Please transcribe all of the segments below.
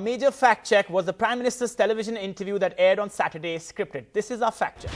major fact check. Was the Prime Minister's television interview that aired on Saturday scripted? This is our fact check.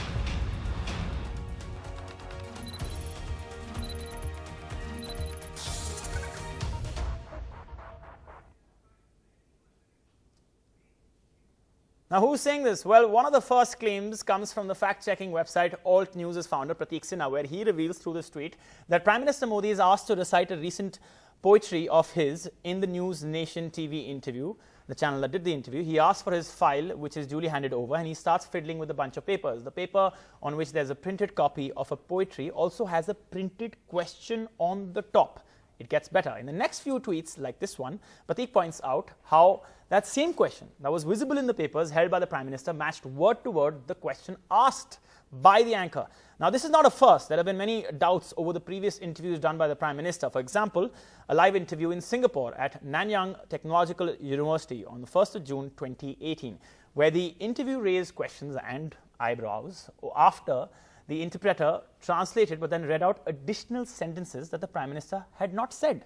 Now, who's saying this? Well, one of the first claims comes from the fact-checking website Alt News' founder, Prateek Sinha, where he reveals through this tweet that Prime Minister Modi is asked to recite a recent poetry of his in the News Nation TV interview, the channel that did the interview. He asks for his file, which is duly handed over, and he starts fiddling with a bunch of papers. The paper on which there's a printed copy of a poetry also has a printed question on the top. It gets better. In the next few tweets, like this one, Prateek points out how that same question that was visible in the papers held by the Prime Minister matched word to word the question asked by the anchor. Now, this is not a first. There have been many doubts over the previous interviews done by the Prime Minister. For example, a live interview in Singapore at Nanyang Technological University on the 1st of June 2018, where the interview raised questions and eyebrows after the interpreter translated but then read out additional sentences that the Prime Minister had not said.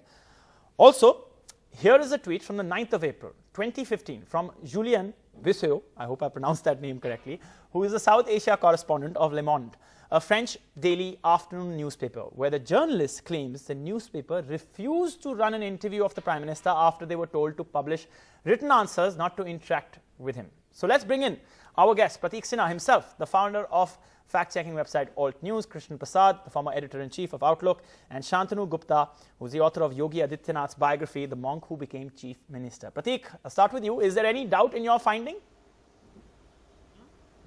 Also, here is a tweet from the 9th of April, 2015 from Julien Visseo, I hope I pronounced that name correctly, who is the South Asia correspondent of Le Monde, a French daily afternoon newspaper, where the journalist claims the newspaper refused to run an interview of the Prime Minister after they were told to publish written answers, not to interact with him. So let's bring in our guest, Prateek Sinha himself, the founder of fact-checking website Alt News, Krishna Prasad, the former editor-in-chief of Outlook, and Shantanu Gupta, who's the author of Yogi Adityanath's biography, The Monk Who Became Chief Minister. Prateek, I'll start with you. Is there any doubt in your finding?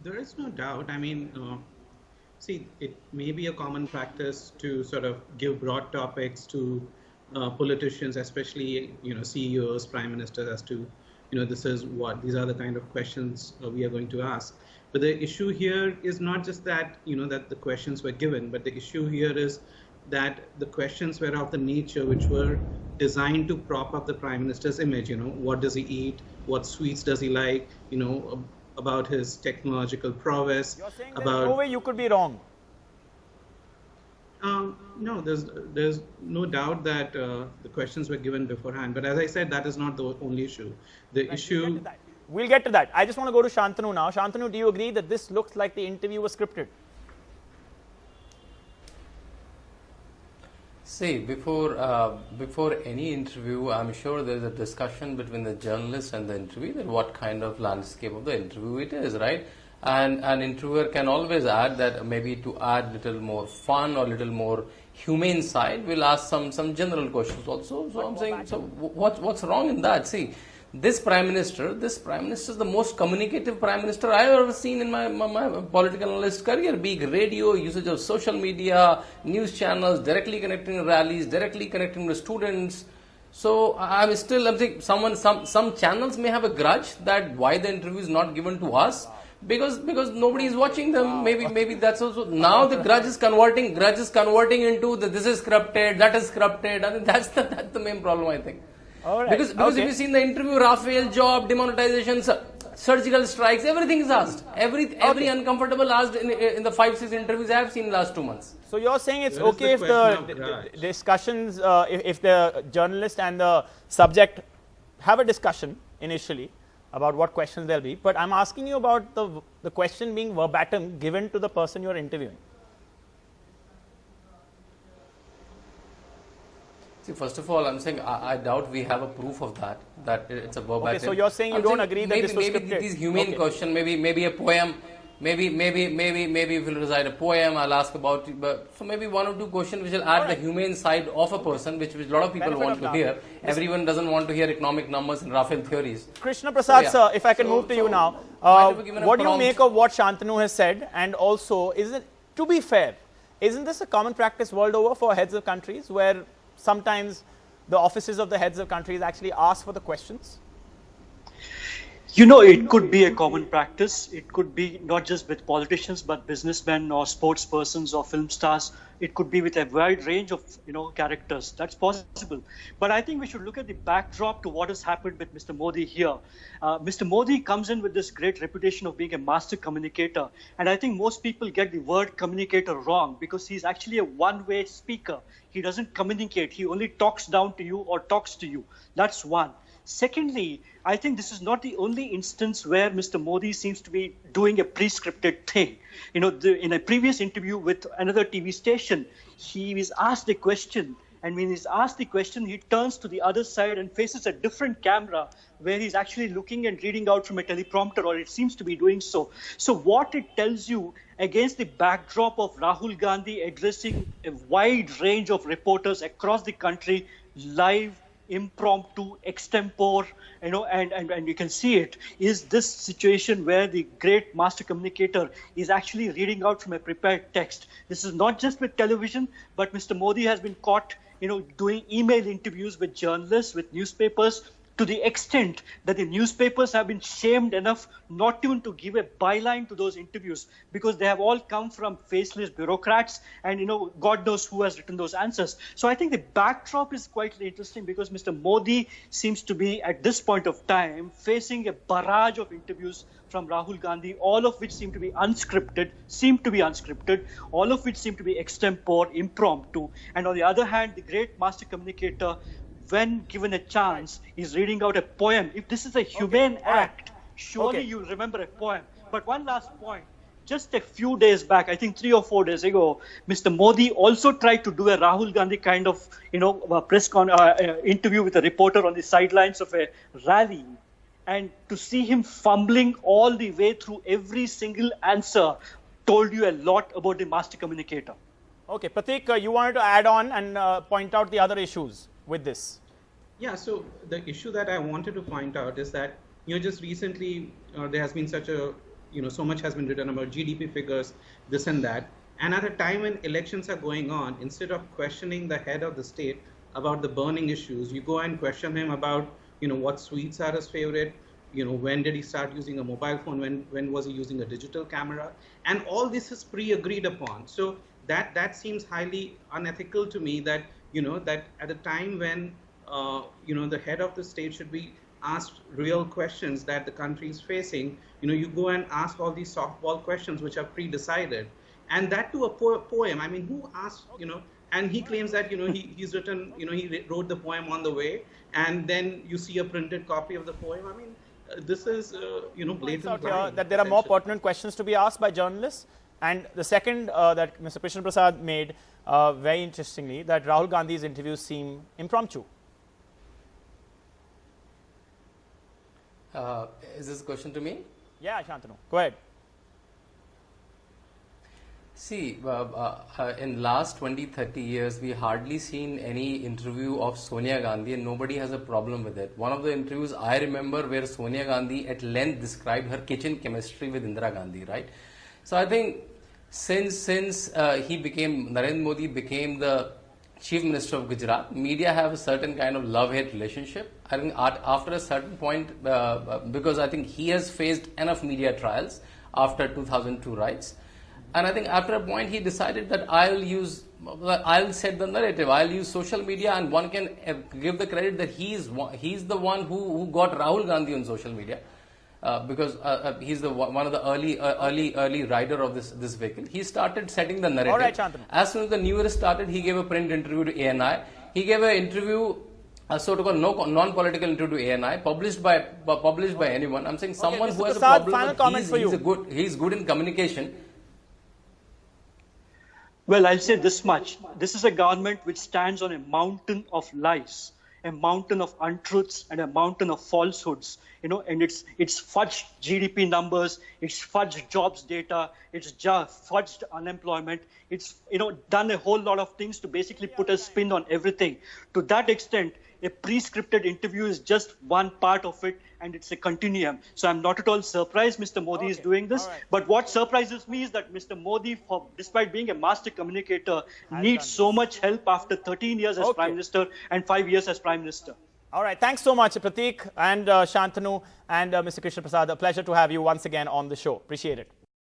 There is no doubt. I mean, see, it may be a common practice to sort of give broad topics to politicians, especially, CEOs, prime ministers, as to, these are the kind of questions we are going to ask. But the issue here is not just that, that the questions were given, but the issue here is that the questions were of the nature which were designed to prop up the Prime Minister's image. What does he eat? What sweets does he like? About his technological prowess. You're saying there's no way you could be wrong. No, there's no doubt that the questions were given beforehand. But as I said, that is not the only issue. The issue. We'll get to that. I just want to go to Shantanu now. Shantanu, do you agree that this looks like the interview was scripted? See, before any interview, I'm sure there's a discussion between the journalist and the interviewer, what kind of landscape of the interview it is, right? And an interviewer can always add that maybe to add little more fun or little more humane side, we'll ask some general questions also. So I'm saying, so what's wrong in that? See, this Prime Minister is the most communicative Prime Minister I've ever seen in my political analyst career. Big radio, usage of social media, news channels, directly connecting to rallies, directly connecting to students. So I'm saying some channels may have a grudge that why the interview is not given to us because nobody is watching them. Maybe that's also now the grudge is converting into this is scripted, that is scripted. I mean that's the main problem, I think. All right. Because if you've seen the interview, Rafale, job, demonetization, surgical strikes, everything is asked. Every uncomfortable asked in the 5-6 interviews I have seen in the last 2 months. So you're saying it's okay if the discussions, if the journalist and the subject have a discussion initially about what questions there'll be, but I'm asking you about the question being verbatim given to the person you're interviewing. See, first of all, I'm saying I doubt we have a proof of that it's a verbatim. Okay, so you're saying you don't agree that this was scripted? Maybe these humane question, maybe a poem, maybe if we'll recite a poem, I'll ask about it. So maybe 1 or 2 questions which will add the humane side of a person, which a lot of people want to hear. Everyone doesn't want to hear economic numbers and Rafale theories. Krishna Prasad, sir, if I can move to you now. What do you make of what Shantanu has said? And also, to be fair, isn't this a common practice world over for heads of countries where sometimes the offices of the heads of countries actually ask for the questions? It could be a common practice. It could be not just with politicians, but businessmen or sports persons or film stars. It could be with a wide range of, characters. That's possible. But I think we should look at the backdrop to what has happened with Mr. Modi here. Mr. Modi comes in with this great reputation of being a master communicator. And I think most people get the word communicator wrong because he's actually a one-way speaker. He doesn't communicate. He only talks down to you or talks to you. That's one. Secondly, I think this is not the only instance where Mr. Modi seems to be doing a pre-scripted thing. In a previous interview with another TV station, he was asked a question, and when he's asked the question, he turns to the other side and faces a different camera where he's actually looking and reading out from a teleprompter, or it seems to be doing so. So what it tells you, against the backdrop of Rahul Gandhi addressing a wide range of reporters across the country, live, impromptu, extempore, and you can see it, is this situation where the great master communicator is actually reading out from a prepared text. This is not just with television, but Mr. Modi has been caught, doing email interviews with journalists, with newspapers, to the extent that the newspapers have been shamed enough not even to give a byline to those interviews, because they have all come from faceless bureaucrats, and God knows who has written those answers. So I think the backdrop is quite interesting, because Mr. Modi seems to be at this point of time facing a barrage of interviews from Rahul Gandhi, all of which seem to be unscripted, all of which seem to be extempore, impromptu. And on the other hand, the great master communicator, when given a chance, is reading out a poem. If this is a humane act, surely you'll remember a poem. But one last point. Just a few days back, I think 3 or 4 days ago, Mr. Modi also tried to do a Rahul Gandhi kind of, interview with a reporter on the sidelines of a rally. And to see him fumbling all the way through every single answer told you a lot about the master communicator. Okay, Pratik, you wanted to add on and point out the other issues with this. Yeah, so the issue that I wanted to point out is that, just recently there has been such a, so much has been written about GDP figures, this and that. And at a time when elections are going on, instead of questioning the head of the state about the burning issues, you go and question him about, what sweets are his favorite, when did he start using a mobile phone, when was he using a digital camera, and all this is pre-agreed upon. So that seems highly unethical to me, that that at a time when the head of the state should be asked real questions that the country is facing, you go and ask all these softball questions which are pre-decided, and that to a poem. I mean, who asked, and he claims that he's written, he wrote the poem on the way, and then you see a printed copy of the poem. I mean, this is blatant lying, that there are more pertinent questions to be asked by journalists. And the second that Mr. Krishna Prasad made, very interestingly, that Rahul Gandhi's interviews seem impromptu. Is this a question to me? Yeah, Shantanu, go ahead. See, in last 20-30 years, we hardly seen any interview of Sonia Gandhi, and nobody has a problem with it. One of the interviews I remember where Sonia Gandhi at length described her kitchen chemistry with Indira Gandhi, right? So I think since Narendra Modi became the Chief Minister of Gujarat, media have a certain kind of love-hate relationship. I think after a certain point, because I think he has faced enough media trials after 2002 riots, and I think after a point he decided that I'll set the narrative, I'll use social media, and one can give the credit that he's the one who got Rahul Gandhi on social media. Because he's one of the early rider of this vehicle. He started setting the narrative. All right, Shantanu. As soon as the new year started, he gave a print interview to ANI. He gave an interview, a sort-called non-political interview to ANI, published by anyone. I'm saying someone Mr. who has Prasad, a problem. final comment for you. He's good in communication. Well, I'll say this much. This is a government which stands on a mountain of lies, a mountain of untruths, and a mountain of falsehoods. And it's fudged GDP numbers, it's fudged jobs data, it's fudged unemployment. It's done a whole lot of things to basically put a spin on everything. To that extent, a pre-scripted interview is just one part of it, and it's a continuum. So I'm not at all surprised Mr. Modi is doing this. Right. But what surprises me is that Mr. Modi, despite being a master communicator, needs so much help after 13 years as Prime Minister and 5 years as Prime Minister. All right, thanks so much, Pratik and Shantanu and Mr. Krishna Prasad. A pleasure to have you once again on the show. Appreciate it.